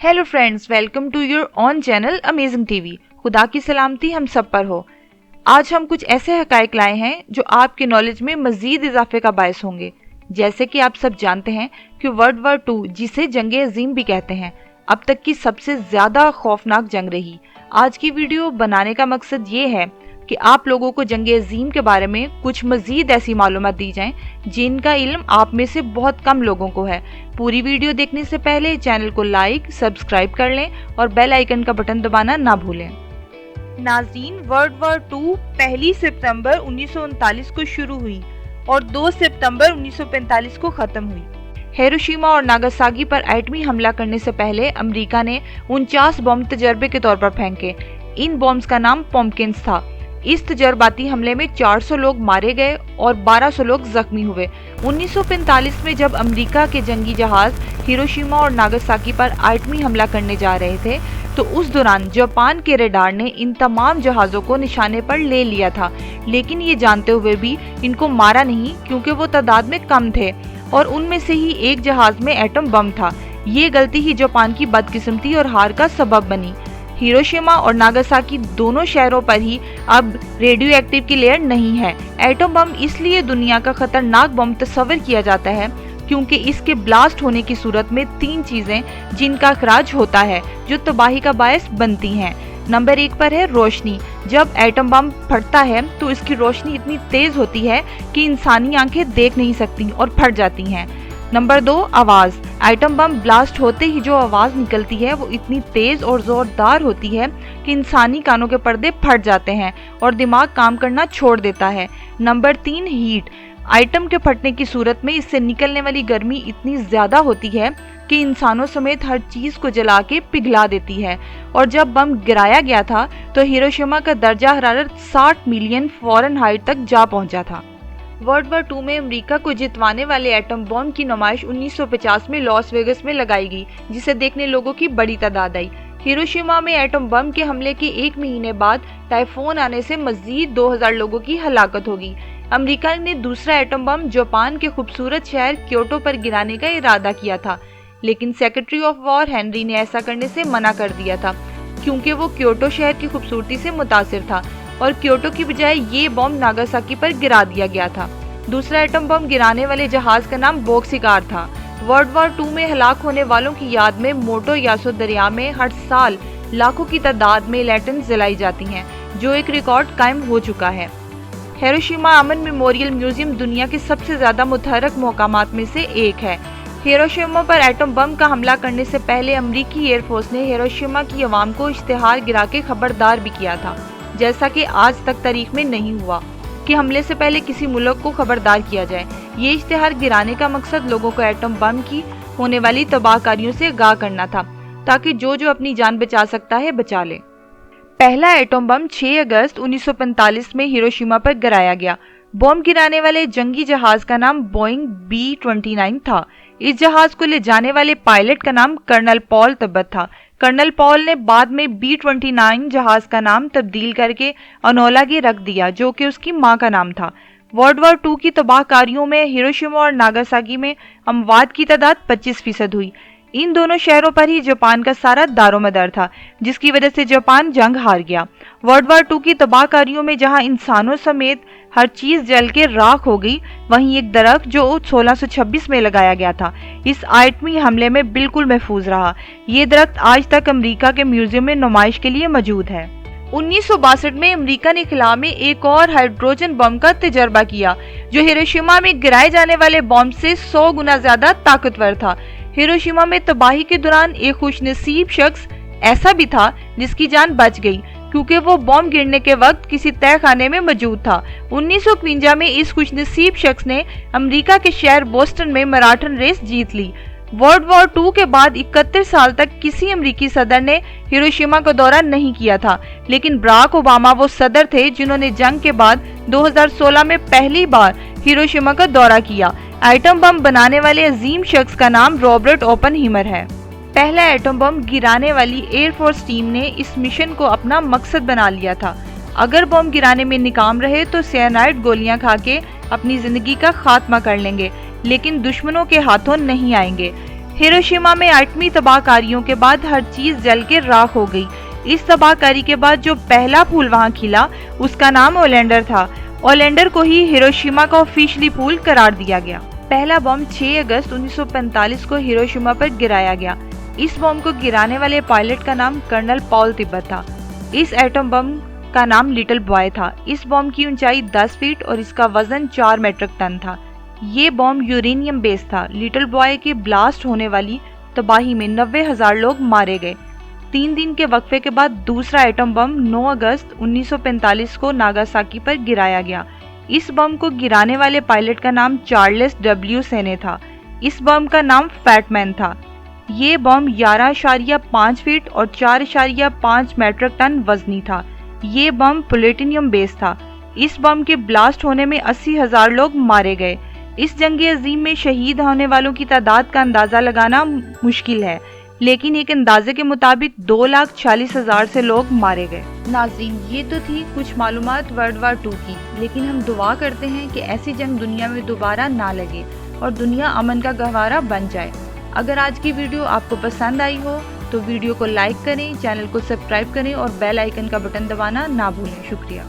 Hello friends, welcome to your own channel amazing TV. खुदा की सलामती हम सब पर हो। आज हम कुछ ऐसे हकायक लाए हैं जो आपके नॉलेज में मजीद इजाफे का बायस होंगे। जैसे कि आप सब जानते हैं कि वर्ल्ड वॉर 2 जिसे जंग अजीम भी कहते हैं, अब तक की सबसे ज्यादा खौफनाक जंग रही। आज की वीडियो बनाने का मकसद ये है कि आप लोगों को जंग अजीम के बारे में कुछ मजीद ऐसी मालूमात दी जाएं जिनका इल्म आप में से बहुत कम लोगों को है। पूरी वीडियो देखने से पहले चैनल को लाइक, सब्सक्राइब कर लें और बेल आइकन का बटन दबाना ना भूलें। नाज़रीन, वर्ल्ड वॉर 2 1 सितंबर 1939 को शुरू हुई और 2 सितंबर 1945 को खत्म हुई। हिरोशिमा और नागासाकी पर एटमी हमला करने से पहले अमेरिका ने 49 बम तजर्बे के तौर पर फेंके। इन बॉम्ब्स का नाम पम्पकिंस था। इस तजर्बाती हमले में 400 लोग मारे गए और 1200 लोग जख्मी हुए। 1945 में जब अमेरिका के जंगी जहाज हिरोशिमा और नागासाकी पर एटमी हमला करने जा रहे थे, तो उस दौरान जापान के रडार ने इन तमाम जहाज़ों को निशाने पर ले लिया था, लेकिन ये जानते हुए भी इनको मारा नहीं क्योंकि वो तादाद में कम थे और उनमें से ही एक जहाज में एटम बम था। ये गलती ही जापान की बदकिस्मती और हार का सबब बनी। हिरोशिमा और नागासाकी दोनों शहरों पर ही अब रेडियो एक्टिव की लेयर नहीं है। एटम बम इसलिए दुनिया का खतरनाक बम तस्वर किया जाता है क्योंकि इसके ब्लास्ट होने की सूरत में 3 चीजें जिनका अखराज होता है जो तबाही का बायस बनती हैं। नंबर 1 पर है रोशनी। जब एटम बम फटता है तो इसकी रोशनी इतनी तेज होती है कि इंसानी आंखें देख नहीं सकती और फट जाती हैं। नंबर 2 आवाज। एटम बम ब्लास्ट होते ही जो आवाज निकलती है वो इतनी तेज और जोरदार होती है कि इंसानी कानों के पर्दे फट जाते हैं और दिमाग काम करना छोड़ देता है। Number 3 heat. आइटम के फटने की सूरत में इससे निकलने वाली गर्मी इतनी ज्यादा होती है कि इंसानों समेत हर चीज को जला के पिघला देती है। और जब बम गिराया गया था तो हिरोशिमा का दर्जा हरारत 60 मिलियन फ़ारेनहाइट तक जा पहुंचा था। वर्ल्ड वॉर 2 में अमेरिका को जितवाने वाले एटम बम की नुमाइश 1950 में लॉस वेगस में लगाई गई, जिसे देखने लोगों की बड़ी तादाद आई। हिरोशिमा में एटम बम के हमले के 1 महीने बाद टाइफून आने से मजीद 2000 लोगों की हलाकत होगी। अमेरिका ने दूसरा एटम बम जापान के खूबसूरत शहर क्योटो पर गिराने का इरादा किया था, लेकिन सेक्रेटरी ऑफ वॉर हेनरी ने ऐसा करने से मना कर दिया था क्योंकि वो क्योटो शहर की खूबसूरती से मुतासिर था और क्योटो की बजाय ये बम नागासाकी पर गिरा दिया गया था। दूसरा एटम बम गिराने वाले जहाज का नाम बोक्सिकार था। वर्ल्ड वॉर 2 में हलाक होने वालों की याद में मोटो यासो दरिया में हर साल लाखों की तादाद में लैंटर्न्स जलाई जाती हैं, जो एक रिकॉर्ड कायम हो चुका है। हिरोशिमा अमन मेमोरियल म्यूजियम दुनिया के सबसे ज्यादा मुतहरक मकामात में से एक है। हिरोशिमा पर एटम बम का हमला करने से पहले अमेरिकी एयरफोर्स ने हिरोशिमा की आवाम को इश्तिहार गिरा के खबरदार भी किया था, जैसा कि आज तक तारीख में नहीं हुआ कि हमले से पहले किसी मुल्क को खबरदार किया जाए। ये इश्तिहार गिराने का मकसद लोगों को एटम बम की होने वाली तबाहकारियों से आगाह करना था, ताकि जो अपनी जान बचा सकता है बचा ले। पहला एटम बम 6 अगस्त 1945 में हिरोशिमा पर गिराया गया। बम गिराने वाले जंगी जहाज का नाम बोइंग B-29 था। इस जहाज को ले जाने वाले पायलट का नाम कर्नल पॉल तिब्बत था। कर्नल पॉल ने बाद में B-29 जहाज का नाम तब्दील करके अनोला गे रख दिया, जो कि उसकी मां का नाम था। वर्ल्ड वॉर 2 की तबाहकारियों में हिरोशिमा और नागासाकी में अमवात की तादाद 25% हुई। इन दोनों शहरों पर ही जापान का सारा दारोमदार था, जिसकी वजह से जापान जंग हार गया। वर्ल्ड वॉर 2 की तबाहकारियों में जहां इंसानों समेत हर चीज जल के राख हो गई, वहीं एक दरख्त जो 1626 में लगाया गया था इस एटमी हमले में बिल्कुल महफूज रहा। ये दरख्त आज तक अमेरिका के म्यूजियम में नुमाइश के लिए मौजूद है। 1962 में अमेरिका ने खिला में एक और हाइड्रोजन बम का तजर्बा किया, जो हिरोशिमा में गिराए जाने वाले बम से 100 गुना ज्यादा ताकतवर था। हिरोशिमा में तबाही के दौरान एक खुशनसीब शख्स ऐसा भी था जिसकी जान बच गई, क्योंकि वो बम गिरने के वक्त किसी तय खाने में मौजूद था। 1951 में इस खुशनसीब शख्स ने अमेरिका के शहर बोस्टन में मैराथन रेस जीत ली। वर्ल्ड वॉर 2 के बाद 31 साल तक किसी अमेरिकी सदर ने हिरोशिमा का दौरा नहीं किया था, लेकिन बराक ओबामा वो सदर थे जिन्होंने जंग के बाद 2016 में पहली बार हिरोशिमा का दौरा किया। एटम बम बनाने वाले अजीम शख्स का नाम रॉबर्ट ओपनहीमर है। पहला एटम बम गिराने वाली एयरफोर्स टीम ने इस मिशन को अपना मकसद बना लिया था। अगर बम गिराने में नाकाम रहे तो साइनाइड गोलियां खा के अपनी जिंदगी का खात्मा कर लेंगे, लेकिन दुश्मनों के हाथों नहीं आएंगे। हिरोशिमा में आटमी तबाहकारियों के बाद हर चीज जल के राख हो गई। इस तबाहकारी के बाद जो पहला फूल वहां खिला उसका नाम ओलेंडर था। ओलेंडर को ही हिरोशिमा का ऑफिशियली फूल करार दिया गया। पहला बम 6 अगस्त 1945 को हिरोशिमा पर गिराया गया। इस बम को गिराने वाले पायलट का नाम कर्नल पॉल तिब्बत था। इस एटम बम का नाम लिटिल बॉय था। इस बम की ऊंचाई 10 फीट और इसका वजन 4 मीट्रिक टन था। ये बम यूरेनियम बेस्ड था। लिटिल बॉय के ब्लास्ट होने वाली तबाही में 90,000 लोग मारे गए। 3 दिन के वक्फे के बाद दूसरा एटम बम 9 अगस्त 1945 को नागासाकी पर गिराया गया। इस बम को गिराने वाले पायलट का नाम चार्ल्स डब्ल्यू सेने था। इस बम का नाम फैटमैन था। ये बम 11.5 फीट और 4.5 मीट्रिक टन वजनी था। ये बम प्लूटोनियम बेस्ड था। इस बम के ब्लास्ट होने में 80,000 लोग मारे गए। इस जंग अजीम में शहीद होने वालों की तादाद का अंदाजा लगाना मुश्किल है, लेकिन एक अंदाजे के मुताबिक 2,40,000 से लोग मारे गए। नाज़रीन, ये तो थी कुछ मालूमात वर्ल्ड वार 2 की, लेकिन हम दुआ करते हैं कि ऐसी जंग दुनिया में दोबारा ना लगे और दुनिया अमन का गहवारा बन जाए। अगर आज की वीडियो आपको पसंद आई हो तो वीडियो को लाइक करें, चैनल को सब्सक्राइब करें और बेल आइकन का बटन दबाना ना भूलें। शुक्रिया।